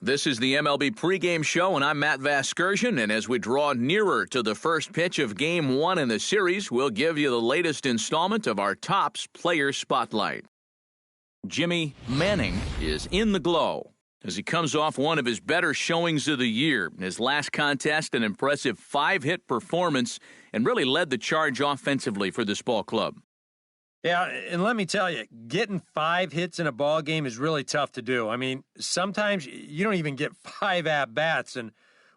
This is the MLB pregame show, and I'm Matt Vasgersian. And as we draw nearer to the first pitch of Game 1 in the series, we'll give you the latest installment of our Topps Player Spotlight. Jimmy Manning is in the glow as he comes off one of his better showings of the year. In his last contest, an impressive 5-hit performance, and really led the charge offensively for this ball club. Yeah, and let me tell you, getting 5 hits in a ball game is really tough to do. I mean, sometimes you don't even get 5 at-bats, and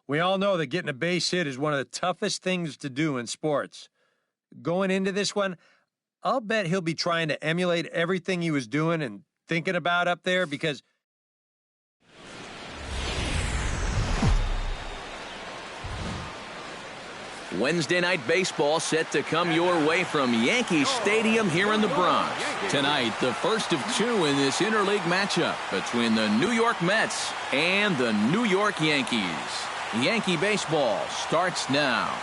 we all know that getting a base hit is one of the toughest things to do in sports. Going into this one, I'll bet he'll be trying to emulate everything he was doing and thinking about up there because Wednesday night baseball set to come your way from Yankee Stadium here in the Bronx. Tonight, the first of 2 in this interleague matchup between the New York Mets and the New York Yankees. Yankee baseball starts now.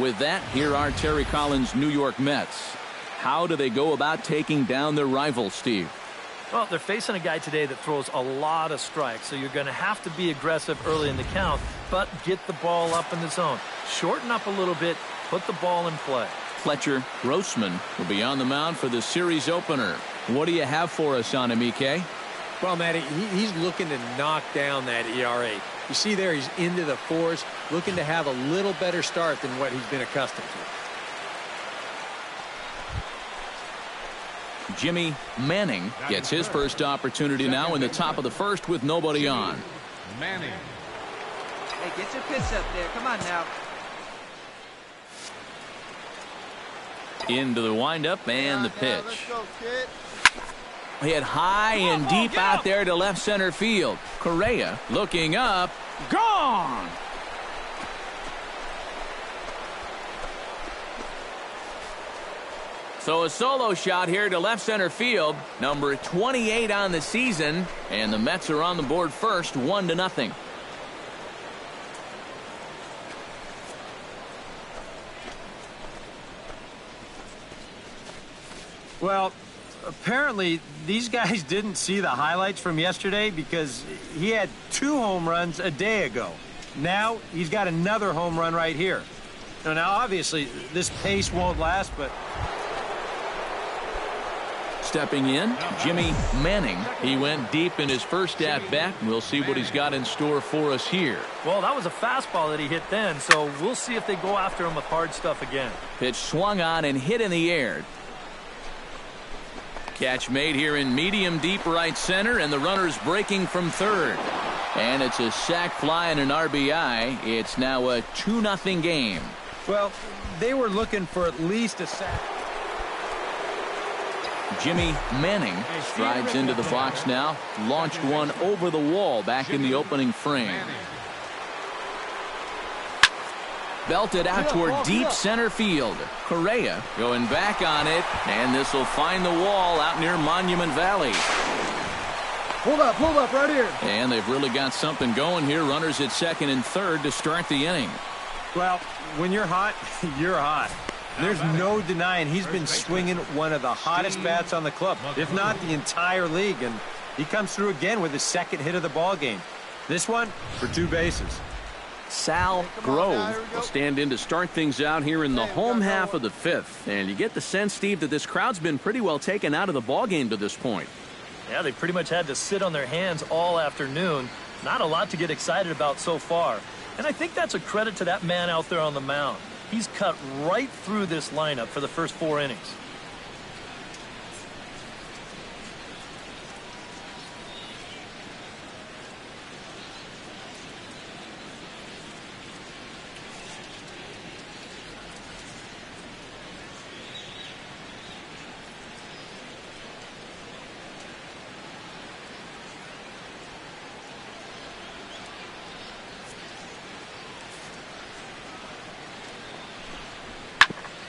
With that, here are Terry Collins' New York Mets. How do they go about taking down their rival, Steve? Well, they're facing a guy today that throws a lot of strikes, so you're going to have to be aggressive early in the count, but get the ball up in the zone. Shorten up a little bit, put the ball in play. Fletcher Grossman will be on the mound for the series opener. What do you have for us on him, EK? Well, Matty, he's looking to knock down that ERA. You see there, he's into the 4s, looking to have a little better start than what he's been accustomed to. Jimmy Manning gets his first opportunity now in the top of the first with nobody on. Manning. Hey, get your pitch up there. Come on now. Into the windup and the pitch. Hit high and deep out there to left center field. Correa looking up. Gone! So a solo shot here to left center field. Number 28 on the season. And the Mets are on the board first, 1-0. Well, apparently these guys didn't see the highlights from yesterday because he had 2 home runs a day ago. Now he's got another home run right here. Now obviously this pace won't last, but stepping in, Jimmy Manning. He went deep in his first at-bat. We'll see what he's got in store for us here. Well, that was a fastball that he hit then, so we'll see if they go after him with hard stuff again. Pitch swung on and hit in the air. Catch made here in medium deep right center, and the runner's breaking from third. And it's a sac fly and an RBI. It's now a 2-0 game. Well, they were looking for at least a sac. Jimmy Manning strides into the box now. Launched one over the wall back in the opening frame. Belted out toward deep center field. Correa going back on it, and this will find the wall out near Monument Valley. Hold up right here. And they've really got something going here. Runners at second and third to start the inning. Well, when you're hot, you're hot. There's no denying he's been swinging one of the hottest bats on the club, if not the entire league, and he comes through again with his second hit of the ball game. This one for 2 bases. Sal Grove will stand in to start things out here in the home half of the 5th. And you get the sense, Steve, that this crowd's been pretty well taken out of the ball game to this point. Yeah, they pretty much had to sit on their hands all afternoon. Not a lot to get excited about so far. And I think that's a credit to that man out there on the mound. He's cut right through this lineup for the first 4 innings.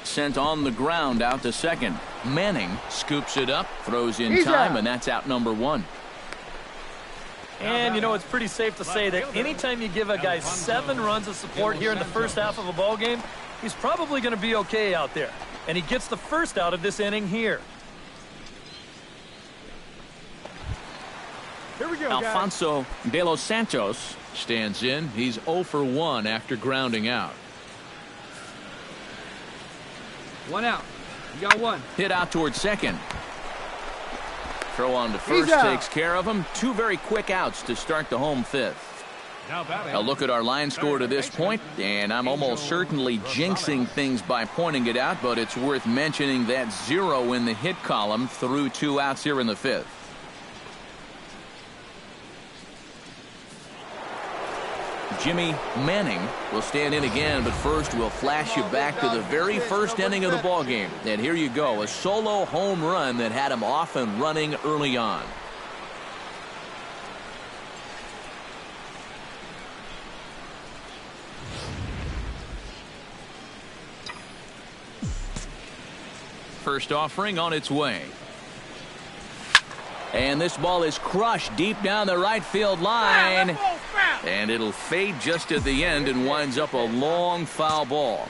Sent on the ground out to second. Manning scoops it up, throws in time, and that's out number 1. And, you know, it's pretty safe to say that anytime you give a guy 7 runs of support here in the first half of a ball game, he's probably going to be okay out there. And he gets the first out of this inning here. Here we go, Alfonso de los Santos stands in. He's 0 for 1 after grounding out. 1 out. You got 1. Hit out towards second. Throw on to first takes care of him. 2 very quick outs to start the home 5th. A look at our line score to this point, and I'm almost certainly jinxing things by pointing it out, but it's worth mentioning that 0 in the hit column through 2 outs here in the 5th. Jimmy Manning will stand in again, but first we'll flash you back to the very first inning of the ballgame. And here you go, a solo home run that had him off and running early on. First offering on its way. And this ball is crushed deep down the right field line. And it'll fade just at the end and winds up a long foul ball.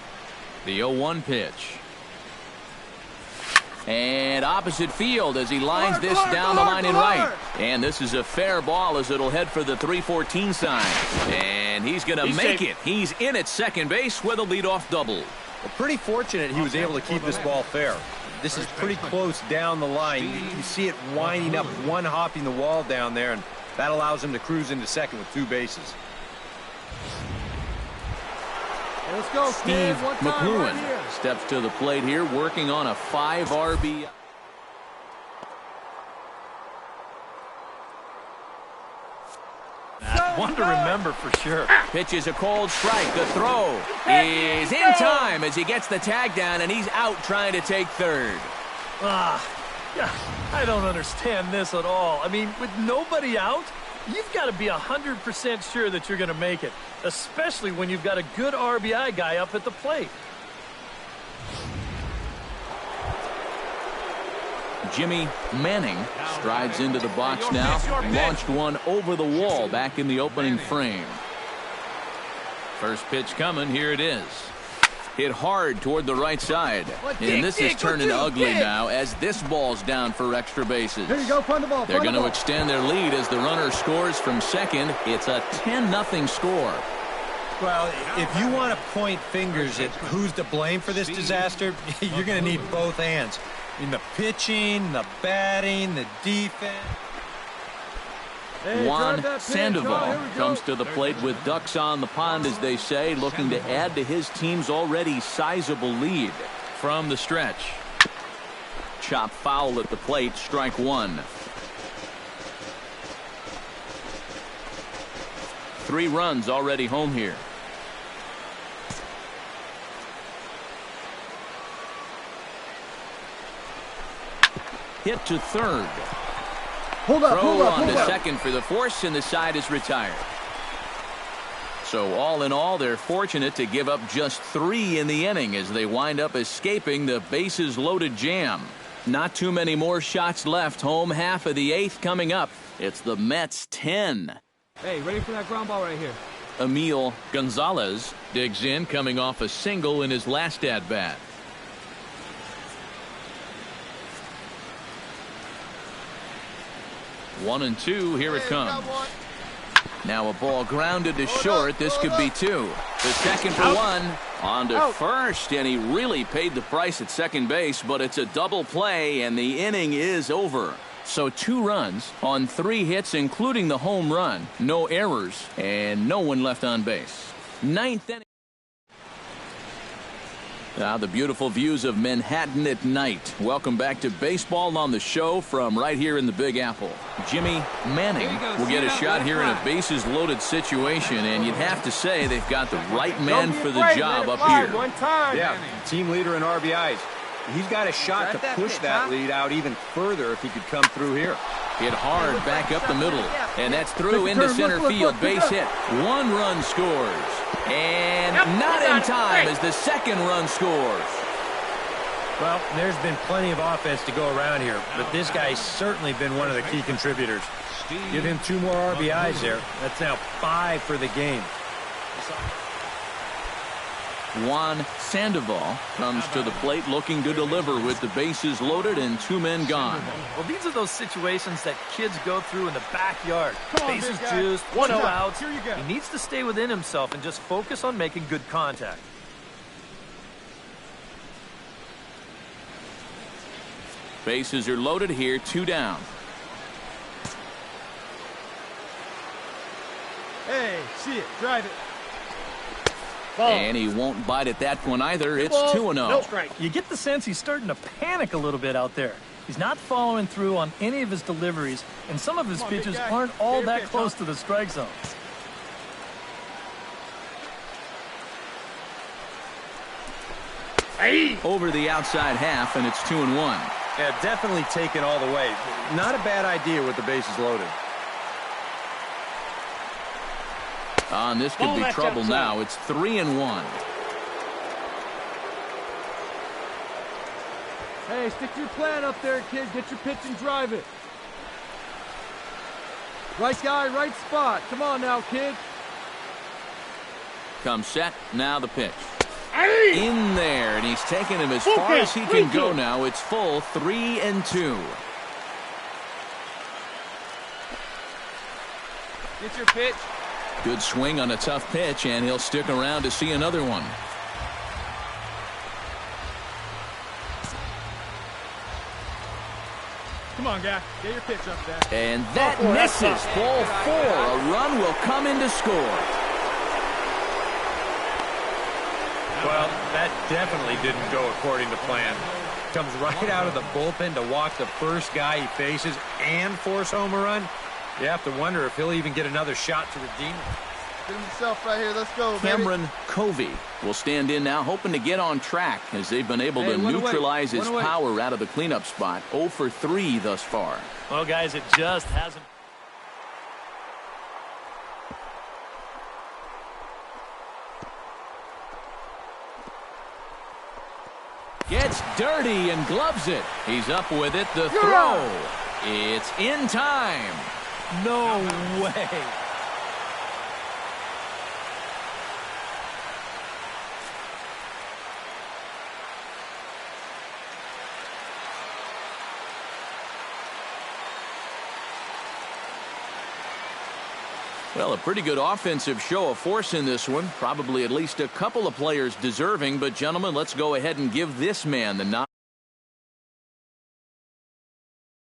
The 0-1 pitch. And opposite field as he lines this down the line in right. And this is a fair ball as it'll head for the 314 sign. And he's going to make it. He's in at second base with a leadoff double. Well, pretty fortunate he was able to keep this ball fair. This is pretty close down the line. You see it winding up, one hopping the wall down there, and that allows him to cruise into second with 2 bases. Let's go, Steve McLuhan steps to the plate here, working on a 5 RBI. One to remember for sure. Pitch is a cold strike. The throw is in time as he gets the tag down, and he's out trying to take third. Yeah, I don't understand this at all. I mean, with nobody out, you've got to be 100% sure that you're going to make it, especially when you've got a good RBI guy up at the plate. Jimmy Manning strides into the box now. Launched one over the wall back in the opening frame. First pitch coming. Here it is. Hit hard toward the right side. And this is turning ugly now as this ball's down for extra bases. Here you go, find the ball. They're going to extend their lead as the runner scores from second. It's a 10-0 score. Well, if you want to point fingers at who's to blame for this disaster, you're going to need both hands. I mean, the pitching, the batting, the defense. Juan Sandoval comes to the plate with ducks on the pond, as they say, looking to add to his team's already sizable lead from the stretch. Chop foul at the plate, strike 1. 3 runs already home here. Hit to third. Hold up, Throw on to second for the force, and the side is retired. So all in all, they're fortunate to give up just 3 in the inning as they wind up escaping the bases-loaded jam. Not too many more shots left. Home half of the 8th coming up. It's the Mets 10. Hey, ready for that ground ball right here. Emil Gonzalez digs in, coming off a single in his last at-bat. One and two, here it comes. Now a ball grounded to short. This could be 2. The second for 1. On to first, and he really paid the price at second base, but it's a double play, and the inning is over. So 2 runs on 3 hits, including the home run. No errors, and no one left on base. 9th inning. Now the beautiful views of Manhattan at night. Welcome back to Baseball on the Show from right here in the Big Apple. Jimmy Manning will get a shot here in a bases-loaded situation, and you'd have to say they've got the right man for the job up here. Yeah, team leader in RBIs. He's got a shot to push that lead out even further if he could come through here. Hit hard back up the middle, and that's through into center field. Base hit. 1 run scores, and not in time as the second run scores. Well, there's been plenty of offense to go around here, but this guy's certainly been one of the key contributors. Give him 2 more RBIs there. That's now 5 for the game. Juan Sandoval comes to the plate looking to deliver with the bases loaded and 2 men gone. Well, these are those situations that kids go through in the backyard. Come on, Bases big guy. juiced, 2 One out. outs. Here you go. He needs to stay within himself and just focus on making good contact. Bases are loaded here, 2 down. Hey, see it. Drive it. And he won't bite at that one either. It's 2-0. No strike. You get the sense he's starting to panic a little bit out there. He's not following through on any of his deliveries, and some of his Come on, big pitches guy. aren't all Get your that pitch, close huh? to the strike zone. Over the outside half, and it's 2-1. Yeah, definitely taken all the way. Not a bad idea with the bases loaded. And this could be trouble now. It's 3-1. Hey, stick to your plan up there, kid. Get your pitch and drive it. Right guy, right spot. Come on now, kid. Comes set. Now the pitch. In there, and he's taken him as far as he can go now. It's full 3-2. Get your pitch. Good swing on a tough pitch, and he'll stick around to see another one. Come on, guy. Get your pitch up there. And that misses. Ball 4. A run will come in to score. Well, that definitely didn't go according to plan. Comes right out of the bullpen to walk the first guy he faces and force home a run. You have to wonder if he'll even get another shot to redeem it. Get him yourself right here. Let's go, baby. Cameron Covey will stand in now, hoping to get on track as they've been able to Hey, one away. neutralize his One away. power out of the cleanup spot. 0 for 3 thus far. Well, guys, it just hasn't. Gets dirty and gloves it. He's up with it. The throw. It's in time. No way. Well, a pretty good offensive show of force in this one. Probably at least a couple of players deserving. But, gentlemen, let's go ahead and give this man the nod.